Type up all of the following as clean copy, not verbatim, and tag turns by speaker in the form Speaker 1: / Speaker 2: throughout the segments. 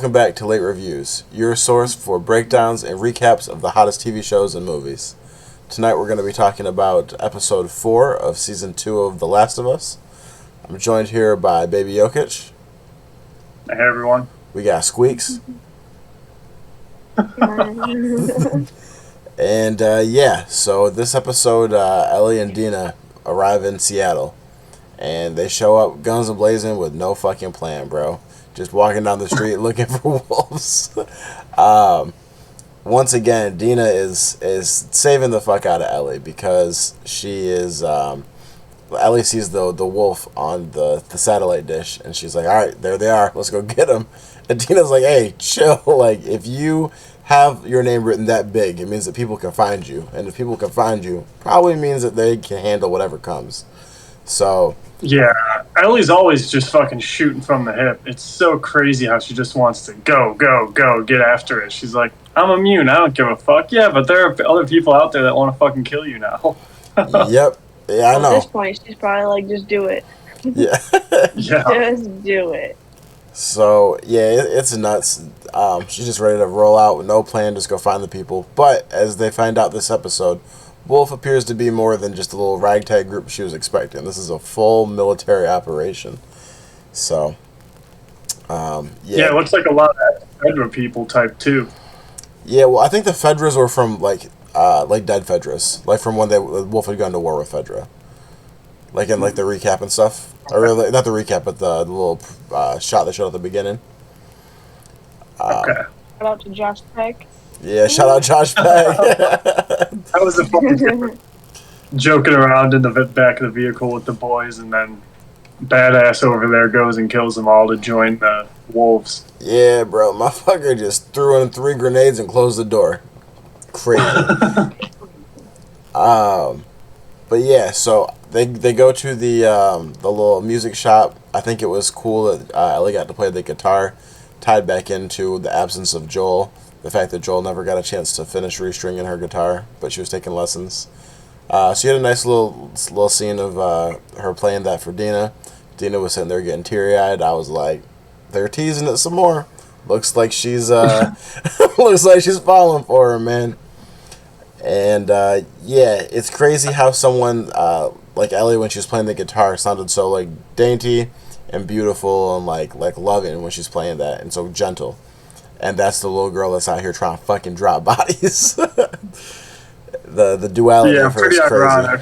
Speaker 1: welcome back to Late Reviews, your source for breakdowns and recaps of the hottest TV shows and movies. Tonight we're going to be talking about episode 4 of season 2 of The Last of Us. I'm joined here by Baby Jokic.
Speaker 2: Hey everyone.
Speaker 1: We got Squeaks. And so this episode, Ellie and Dina arrive in Seattle. And they show up guns a-blazing with no fucking plan, bro. Just walking down the street looking for wolves. Once again, Dina is saving the fuck out of Ellie because she is... Ellie sees the wolf on the satellite dish, and she's like, alright, there they are. Let's go get them. And Dina's like, hey, chill. Like, if you have your name written that big, it means that people can find you. And if people can find you, probably means that they can handle whatever comes. So...
Speaker 2: Yeah, Ellie's always just fucking shooting from the hip. It's so crazy how she just wants to go, get after it. She's like, I'm immune, I don't give a fuck. Yeah, but there are other people out there that want to fucking kill you now.
Speaker 1: Yep. Yeah, I know.
Speaker 3: At this point, she's probably like, just do it.
Speaker 1: Yeah.
Speaker 2: Yeah.
Speaker 3: Just do it.
Speaker 1: So, yeah, it's nuts. She's just ready to roll out with no plan, just go find the people. But, as they find out this episode, Wolf appears to be more than just a little ragtag group she was expecting. This is a full military operation. So,
Speaker 2: Yeah, it looks like a lot of Fedra people type too.
Speaker 1: Yeah, well, I think the Fedras were from, like dead Fedras. Like, from when Wolf had gone to war with Fedra. Like, in, like, the recap and stuff. Or, like, not the recap, but the little shot they showed at the beginning.
Speaker 2: Okay.
Speaker 3: Shout out to Josh Peck.
Speaker 1: Yeah, shout out Josh Peck.
Speaker 2: That was a fucking joking around in the back of the vehicle with the boys, and then badass over there goes and kills them all to join the wolves.
Speaker 1: Yeah, bro, my fucker just threw in 3 grenades and closed the door. Crazy. But yeah, so they go to the little music shop. I think it was cool that Ellie got to play the guitar, tied back into the absence of Joel. The fact that Joel never got a chance to finish restringing her guitar, but she was taking lessons. So you had a nice little scene of her playing that for Dina. Dina was sitting there getting teary-eyed. I was like, they're teasing it some more. Looks like she's falling for her, man. And yeah, it's crazy how someone like Ellie, when she was playing the guitar, sounded so like dainty and beautiful and like loving when she's playing that, and so gentle. And that's the little girl that's out here trying to fucking drop bodies. the duality of her is crazy.
Speaker 2: Ironic.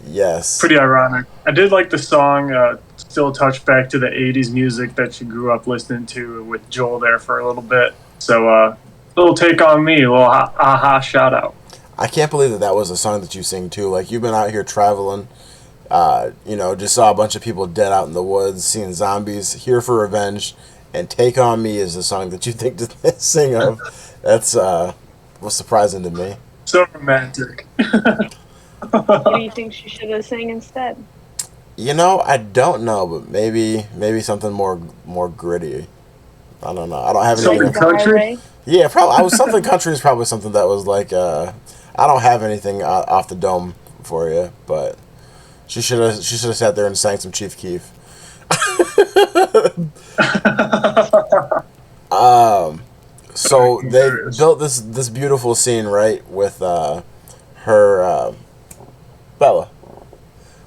Speaker 1: Yes.
Speaker 2: Pretty ironic. I did like the song, still touch back to the 80s music that she grew up listening to with Joel there for a little bit. So, little take on me, a little aha shout out.
Speaker 1: I can't believe that was a song that you sing too. Like, you've been out here traveling, just saw a bunch of people dead out in the woods, seeing zombies, here for revenge. And Take On Me is the song that you think to sing of. That's was surprising to me.
Speaker 2: So romantic.
Speaker 3: What do you think she should have sang instead?
Speaker 1: You know, I don't know, but maybe something more gritty. I don't know. I don't have anything.
Speaker 2: Something country?
Speaker 1: Yeah, probably. I was something country is probably something that was like. I don't have anything off the dome for you, but she should have sat there and sang some Chief Keef. So they built this beautiful scene, right, with her Bella.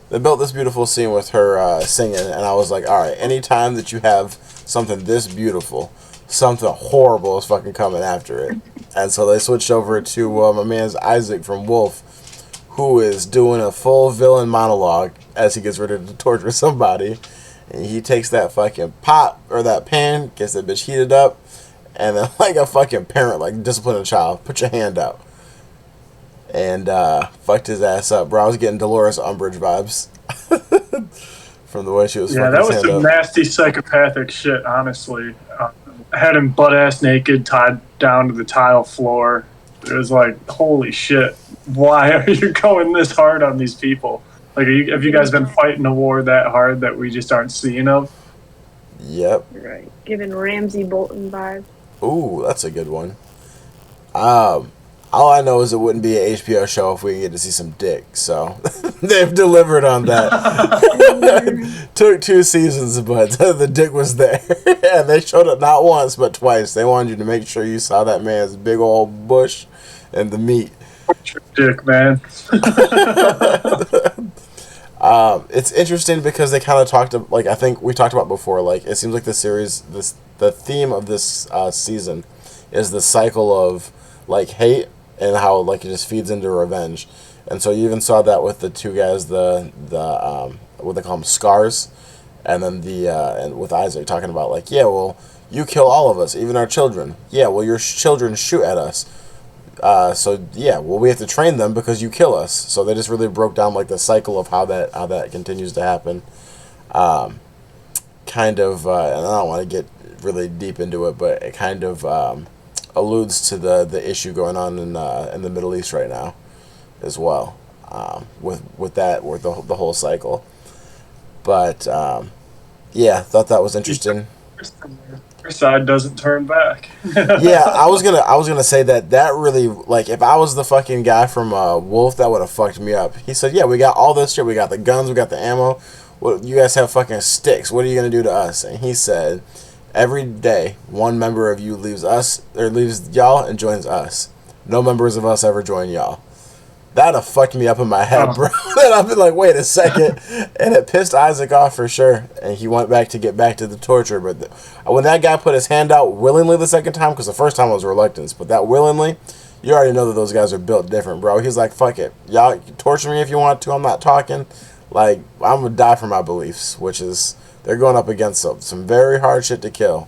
Speaker 1: They built this beautiful scene with her singing, and I was like, all right, anytime that you have something this beautiful, something horrible is fucking coming after it. And so they switched over to my man's Isaac from Wolf, who is doing a full villain monologue as he gets ready to torture somebody. And he takes that fucking pot or that pan, gets that bitch heated up, and then like a fucking parent, like discipline a child, put your hand out. And fucked his ass up, bro. I was getting Dolores Umbridge vibes from the way she was.
Speaker 2: Yeah, that was some nasty psychopathic shit. Honestly, had him butt ass naked, tied down to the tile floor. It was like, holy shit! Why are you going this hard on these people? Like, have you guys been fighting a war that hard that we just aren't seeing of?
Speaker 1: Yep.
Speaker 3: Right. Giving Ramsay Bolton vibes.
Speaker 1: Ooh, that's a good one. All I know is it wouldn't be an HBO show if we didn't get to see some dick. So they've delivered on that. Took 2 seasons, but the dick was there. And they showed it not once, but twice. They wanted you to make sure you saw that man's big old bush and the meat.
Speaker 2: Dick, man.
Speaker 1: It's interesting because they kind of talked, like I think we talked about before, like it seems like the series, the theme of this season is the cycle of like hate and how like it just feeds into revenge. And so you even saw that with the 2 guys, the what they call them, scars, and then and with Isaac talking about like, yeah, well, you kill all of us, even our children. Yeah, well, your children shoot at us. So yeah, well, we have to train them because you kill us. So they just really broke down like the cycle of how that continues to happen. Kind of, and I don't want to get really deep into it, but it kind of alludes to the issue going on in the Middle East right now, as well, with the whole cycle. But yeah, thought that was interesting.
Speaker 2: Your side doesn't turn back.
Speaker 1: Yeah, I was gonna say that really, like, if I was the fucking guy from Wolf, that would have fucked me up. He said, yeah, we got all this shit, we got the guns, we got the ammo. What, you guys have fucking sticks. What are you gonna do to us? And he said, every day one member of you leaves y'all and joins us. No members of us ever join y'all. That'd have fucked me up in my head, bro. And I've been like, wait a second. And it pissed Isaac off for sure. And he went back to get back to the torture. But when that guy put his hand out willingly the second time, because the first time was reluctance, but that willingly, you already know that those guys are built different, bro. He's like, fuck it. Y'all torture me if you want to. I'm not talking. Like, I'm going to die for my beliefs, which is, they're going up against some very hard shit to kill.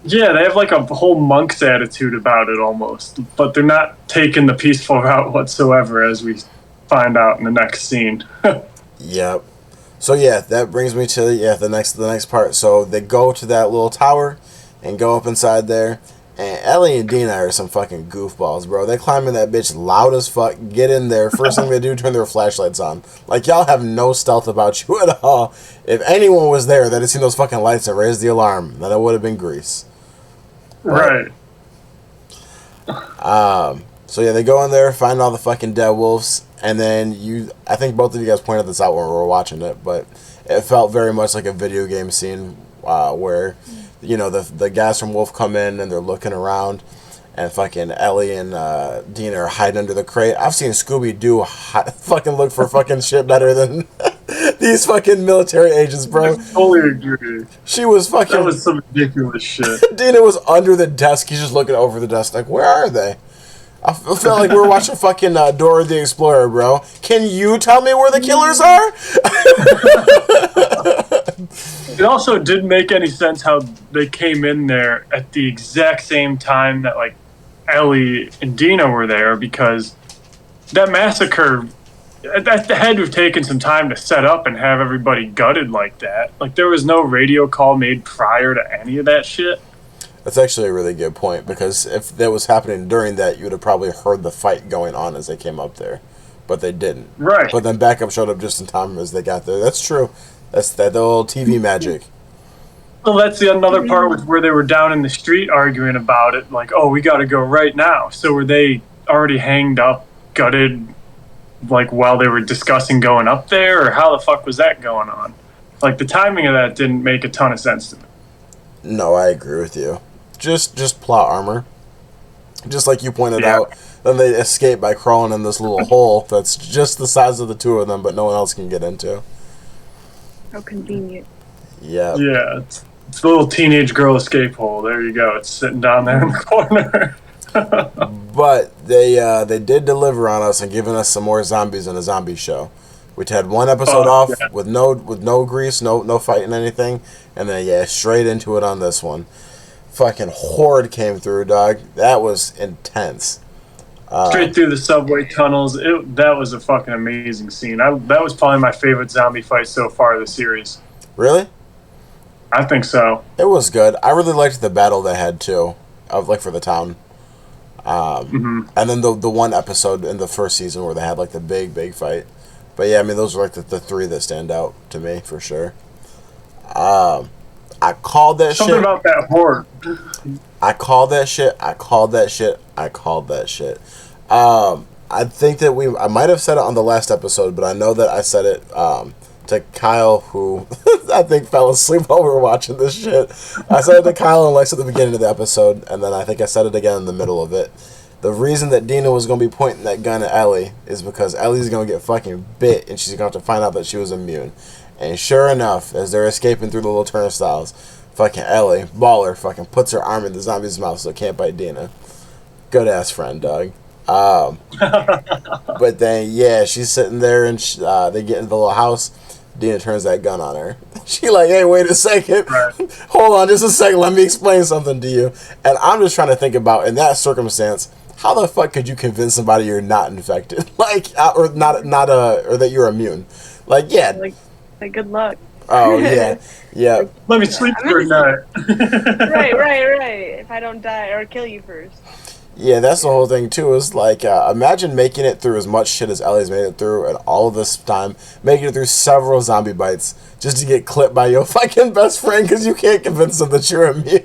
Speaker 2: Yeah, they have like a whole monk's attitude about it almost, but they're not taking the peaceful route whatsoever, as we find out in the next scene.
Speaker 1: Yep. So yeah, that brings me to the next part. So they go to that little tower and go up inside there, and Ellie and Dina are some fucking goofballs, bro. They climb in that bitch loud as fuck, get in there. First thing they do, turn their flashlights on. Like, y'all have no stealth about you at all. If anyone was there that had seen those fucking lights and raised the alarm, then it would have been Grease.
Speaker 2: Right.
Speaker 1: So yeah, they go in there, find all the fucking dead wolves, and then I think both of you guys pointed this out when we were watching it, but it felt very much like a video game scene where, you know, the guys from Wolf come in and they're looking around, and fucking Ellie and Dina are hiding under the crate. I've seen Scooby-Doo fucking look for fucking shit better than these fucking military agents, bro.
Speaker 2: I totally agree.
Speaker 1: She was fucking...
Speaker 2: That was some ridiculous shit.
Speaker 1: Dina was under the desk. He's just looking over the desk like, where are they? I felt like we were watching fucking Dora the Explorer, bro. Can you tell me where the killers are?
Speaker 2: It also didn't make any sense how they came in there at the exact same time that, like, Ellie and Dina were there, because that massacre, that had to have taken some time to set up and have everybody gutted like that. Like, there was no radio call made prior to any of that shit.
Speaker 1: That's actually a really good point, because if that was happening during that, you would have probably heard the fight going on as they came up there. But they didn't.
Speaker 2: Right.
Speaker 1: But then backup showed up just in time as they got there. That's true. That's that old TV magic.
Speaker 2: Well, that's the another part with where they were down in the street arguing about it. Like, oh, we got to go right now. So were they already hanged up, gutted, like, while they were discussing going up there? Or how the fuck was that going on? Like, the timing of that didn't make a ton of sense to me.
Speaker 1: No, I agree with you. Just plot armor. Just like you pointed out. Then they escape by crawling in this little hole that's just the size of the two of them, but no one else can get into.
Speaker 3: How convenient.
Speaker 1: Yeah.
Speaker 2: Yeah, it's a little teenage girl escape hole. There you go. It's sitting down there in the corner.
Speaker 1: But they did deliver on us and giving us some more zombies in a zombie show. We had one episode off with no grease, no fighting anything, and then straight into it on this one. Fucking Horde came through, dog. That was intense.
Speaker 2: Straight through the subway tunnels. That was a fucking amazing scene. That was probably my favorite zombie fight so far of the series.
Speaker 1: Really?
Speaker 2: I think so.
Speaker 1: It was good. I really liked the battle they had too, of like for the town. And then the one episode in the first season where they had like the big fight. But yeah, I mean those are like the three that stand out to me for sure. I called that
Speaker 2: Something
Speaker 1: shit.
Speaker 2: about that Horde.
Speaker 1: I called that shit I called that shit. I think that I might have said it on the last episode, but I know that I said it to Kyle, who I think fell asleep while we were watching this shit. I said it to Kyle and Lex at the beginning of the episode, and then I think I said it again in the middle of it. The reason that Dina was going to be pointing that gun at Ellie is because Ellie's going to get fucking bit, and she's going to have to find out that she was immune. And sure enough, as they're escaping through the little turnstiles, fucking Ellie, baller, fucking puts her arm in the zombie's mouth so it can't bite Dina. Good ass friend, dog. But then, yeah, she's sitting there, and they get into the little house. Dina turns that gun on her. She like, hey, wait a second.
Speaker 2: Right.
Speaker 1: Hold on just a second. Let me explain something to you. And I'm just trying to think about, in that circumstance, how the fuck could you convince somebody you're not infected? Like, or or that you're immune? Like, yeah.
Speaker 3: Like good luck.
Speaker 1: Oh, yeah. Yeah.
Speaker 2: Let me sleep for a night.
Speaker 3: Right. If I don't die or kill you first.
Speaker 1: Yeah, that's the whole thing, too, is like, imagine making it through as much shit as Ellie's made it through and all of this time, making it through several zombie bites just to get clipped by your fucking best friend because you can't convince them that you're immune.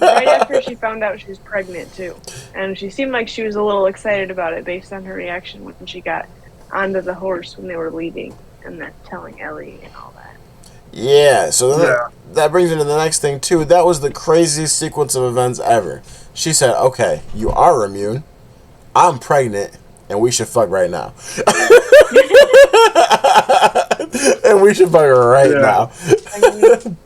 Speaker 3: Right after she found out she was pregnant, too. And she seemed like she was a little excited about it based on her reaction when she got onto the horse when they were leaving and then telling Ellie and all that.
Speaker 1: Yeah, so then that brings me to the next thing, too. That was the craziest sequence of events ever. She said, okay, you are immune, I'm pregnant, and we should fuck right now. And we should fuck right now.
Speaker 3: I mean,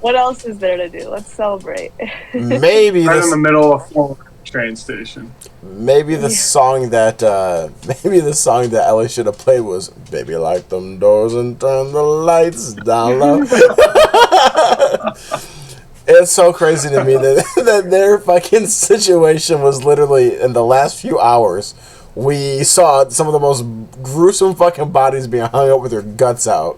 Speaker 3: what else is there to do? Let's celebrate.
Speaker 1: Maybe
Speaker 2: right in the middle of a train station.
Speaker 1: Maybe the song that Ellie should have played was "Baby, Lock Them Doors and Turn the Lights Down Low." It's so crazy to me that their fucking situation was literally in the last few hours. We saw some of the most gruesome fucking bodies being hung up with their guts out.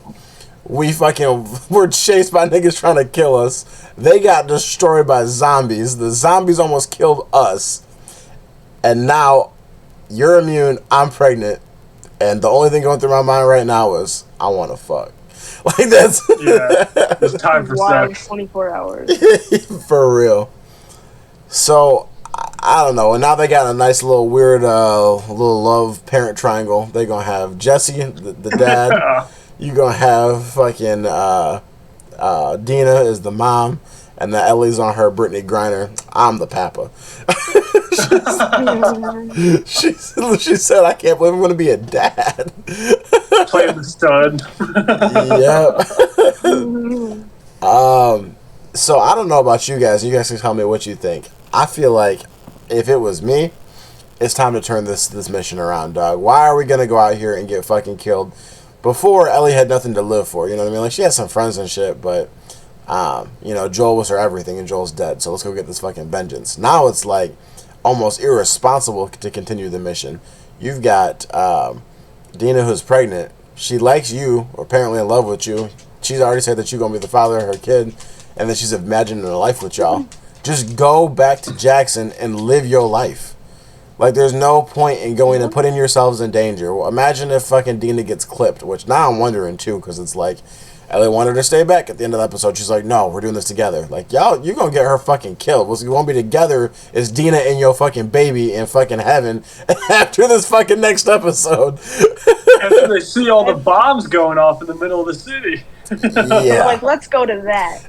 Speaker 1: We fucking were chased by niggas trying to kill us. They got destroyed by zombies. The zombies almost killed us. And now you're immune, I'm pregnant, and the only thing going through my mind right now is I want to fuck. Like that's
Speaker 2: it's time for sex.
Speaker 3: 24 hours.
Speaker 1: For real. So I don't know. And now they got a nice little weird little love parent triangle. They're gonna have Jesse, the dad. You gonna have fucking Dina is the mom, and then Ellie's on her Brittany Griner. I'm the papa. She said, I can't believe I'm going to be a dad.
Speaker 2: Playing the stud.
Speaker 1: Yep. So I don't know about you guys. You guys can tell me what you think. I feel like if it was me, it's time to turn this mission around, dog. Why are we going to go out here and get fucking killed? Before, Ellie had nothing to live for. You know what I mean? Like, she had some friends and shit, but Joel was her everything, and Joel's dead. So let's go get this fucking vengeance. Now it's like almost irresponsible to continue the mission. You've got Dina, who's pregnant. She likes you, or apparently in love with you. She's already said that you're gonna be the father of her kid, and that she's imagining a life with y'all. Just go back to Jackson and live your life. Like, there's no point in going and putting yourselves in danger. Well, imagine if fucking Dina gets clipped, which now I'm wondering too, because it's like Ellie wanted her to stay back at the end of the episode. She's like, no, we're doing this together. Like, y'all, you're going to get her fucking killed. What's going to be together is Dina and your fucking baby in fucking heaven after this fucking next episode.
Speaker 2: After they see all the bombs going off in the middle of the city.
Speaker 1: Yeah.
Speaker 3: Like, let's go to that.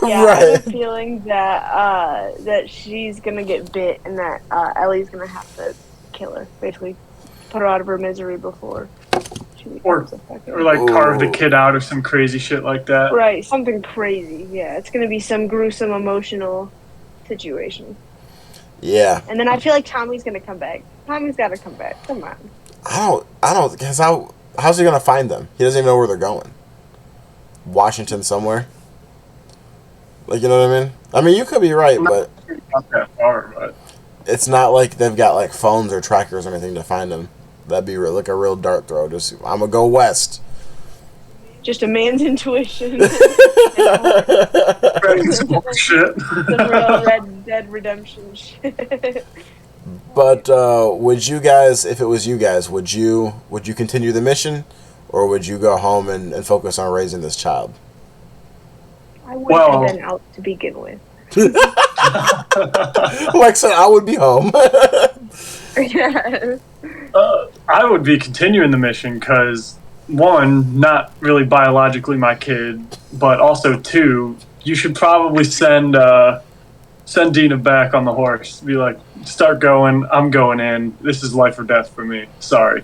Speaker 3: Yeah,
Speaker 1: Right.
Speaker 3: I have a feeling that that she's going to get bit and that Ellie's going to have to kill her. Basically, put her out of her misery before.
Speaker 2: Or like carve the kid out or some crazy shit like that.
Speaker 3: Right, something crazy. Yeah, it's gonna be some gruesome emotional situation.
Speaker 1: Yeah.
Speaker 3: And then I feel like Tommy's gonna come back. Tommy's gotta come back. Come on.
Speaker 1: I don't, because how's he gonna find them? He doesn't even know where they're going. Washington somewhere. Like, you know what I mean? I mean, you could be right, but
Speaker 2: not that far, but
Speaker 1: it's not like they've got like phones or trackers or anything to find them. That'd be like a real dart throw. Just, I'm gonna go west.
Speaker 3: Just a man's intuition.
Speaker 2: shit.
Speaker 3: Some real Red Dead Redemption shit.
Speaker 1: But would you guys, if it was you guys, would you continue the mission, or would you go home and focus on raising this child?
Speaker 3: I wouldn't have been out to begin with.
Speaker 1: Like I said, I would be home.
Speaker 3: Yeah.
Speaker 2: I would be continuing the mission because, one, not really biologically my kid, but also, two, you should probably send Dina back on the horse. Be like, start going. I'm going in. This is life or death for me. Sorry.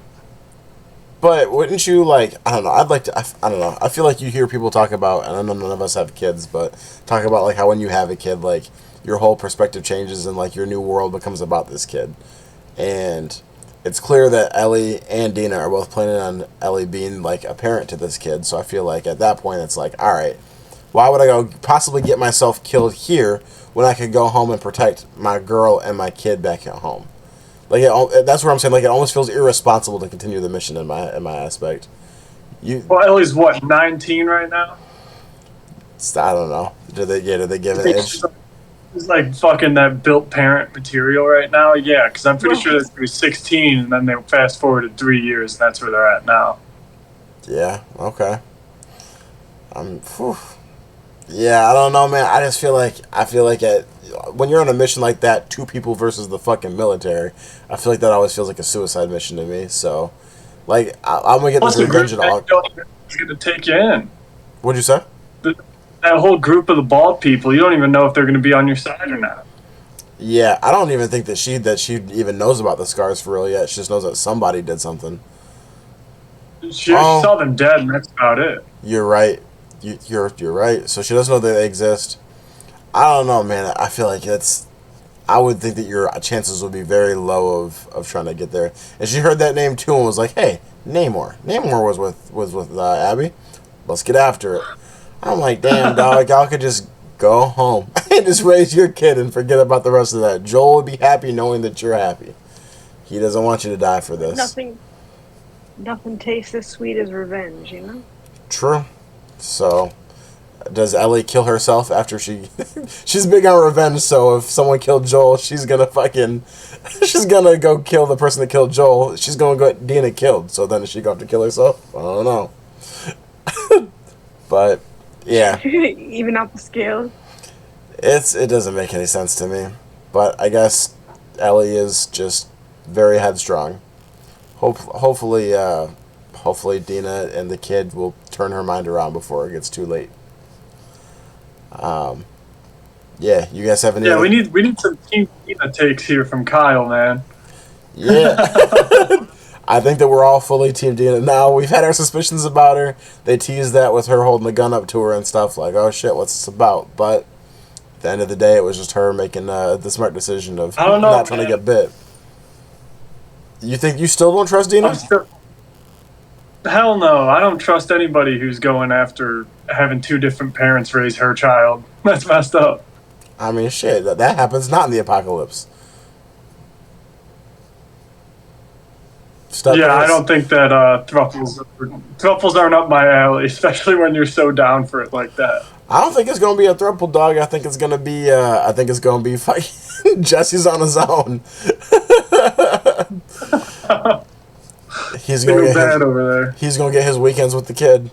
Speaker 1: But wouldn't you like? I don't know. I'd like to. I don't know. I feel like you hear people talk about, and I know none of us have kids, but talk about like how when you have a kid, like your whole perspective changes and like your new world becomes about this kid. And it's clear that Ellie and Dina are both planning on Ellie being like a parent to this kid. So I feel like at that point it's like, all right, why would I go possibly get myself killed here when I could go home and protect my girl and my kid back at home? Like that's where I'm saying like it almost feels irresponsible to continue the mission in my aspect.
Speaker 2: Well, Ellie's what, 19 right now?
Speaker 1: I don't know. Did they give an age?
Speaker 2: It's like fucking that built parent material right now. Yeah, because I'm pretty sure that's going to be 16, and then they fast forwarded 3 years, and that's where they're at now.
Speaker 1: Yeah. Okay. Yeah, I don't know, man. I just feel like when you're on a mission like that, two people versus the fucking military, I feel like that always feels like a suicide mission to me. So, like, I'm gonna get this revenge at all.
Speaker 2: It's going to take you in.
Speaker 1: What'd you say?
Speaker 2: That whole group of the bald people, you don't even know if they're going to be on your side or not.
Speaker 1: Yeah, I don't even think that she even knows about the scars for real yet. She just knows that somebody did something.
Speaker 2: She saw them dead, and that's about it.
Speaker 1: You're right. You're right. So she doesn't know that they exist. I don't know, man. I feel like I would think that your chances would be very low of trying to get there. And she heard that name too and was like, "Hey, Namor. Namor was with Abby. Let's get after it." I'm like, "Damn, dog. Y'all could just go home and just raise your kid and forget about the rest of that." Joel would be happy knowing that you're happy. He doesn't want you to die for this.
Speaker 3: Nothing tastes as sweet as revenge, you know?
Speaker 1: True. So, does Ellie kill herself after she's big on revenge, so if someone killed Joel, she's gonna go kill the person that killed Joel. She's gonna get Dina killed, so then is she going to kill herself? I don't know. But, yeah.
Speaker 3: Even out the scale.
Speaker 1: It doesn't make any sense to me. But I guess Ellie is just very headstrong. Hopefully Dina and the kid will turn her mind around before it gets too late. Yeah, you guys have any?
Speaker 2: Yeah, we need some Team Dina takes here from Kyle, man.
Speaker 1: Yeah. I think that we're all fully Team Dina now. We've had our suspicions about her. They teased that with her holding the gun up to her and stuff, like, oh shit, what's this about? But at the end of the day, it was just her making the smart decision of not trying to get bit. You think you still don't trust Dina?
Speaker 2: Hell no. I don't trust anybody who's going after having two different parents raise her child. That's messed up.
Speaker 1: I mean, shit, that happens not in the apocalypse.
Speaker 2: I don't think that thruples aren't up my alley, especially when you're so down for it like that.
Speaker 1: I don't think it's gonna be a thruple, dog. I think it's gonna be fucking Jesse's on his own. He's gonna get his weekends with the kid.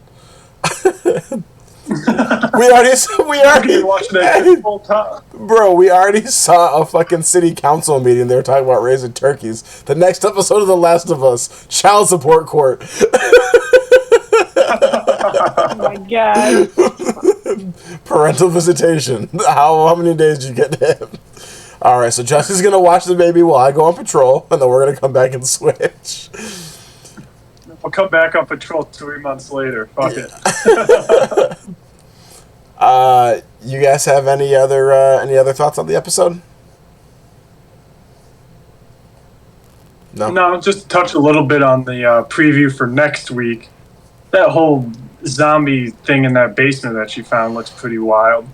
Speaker 1: we already
Speaker 2: watching that full time.
Speaker 1: Bro, we already saw a fucking city council meeting. They were talking about raising turkeys. The next episode of The Last of Us, child support court.
Speaker 3: Oh my god.
Speaker 1: Parental visitation. How many days did you get to him? Alright, so Jesse's gonna watch the baby while I go on patrol, and then we're gonna come back and switch.
Speaker 2: We'll come back on patrol 3 months later. Fuck it.
Speaker 1: You guys have any other thoughts on the episode?
Speaker 2: No, just touch a little bit on the preview for next week. That whole zombie thing in that basement that she found looks pretty wild.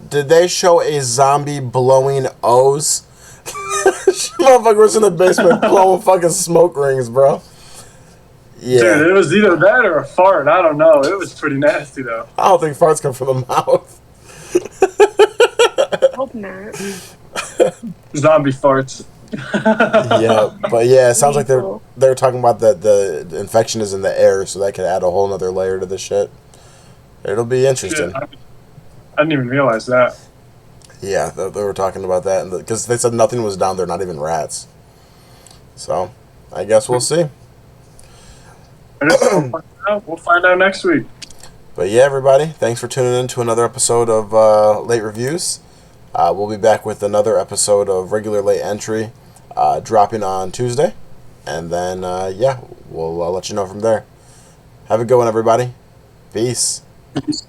Speaker 1: Did they show a zombie blowing O's? Motherfucker was in the basement blowing fucking smoke rings, bro. Yeah.
Speaker 2: Dude, it was either that or a fart. I don't know. It was pretty nasty, though.
Speaker 1: I don't think farts come from the mouth.
Speaker 3: Hope not.
Speaker 2: Zombie farts.
Speaker 1: Yeah, but yeah, it sounds like they're talking about the infection is in the air, so that could add a whole nother layer to the shit. It'll be interesting.
Speaker 2: Shit, I didn't even realize that.
Speaker 1: Yeah, they were talking about that, because they said nothing was down there, not even rats. So, I guess we'll see.
Speaker 2: We'll find out next week.
Speaker 1: But yeah, everybody, thanks for tuning in to another episode of Late Reviews. We'll be back with another episode of regular late entry, dropping on Tuesday. And then, we'll let you know from there. Have a good one, everybody. Peace.
Speaker 2: Peace.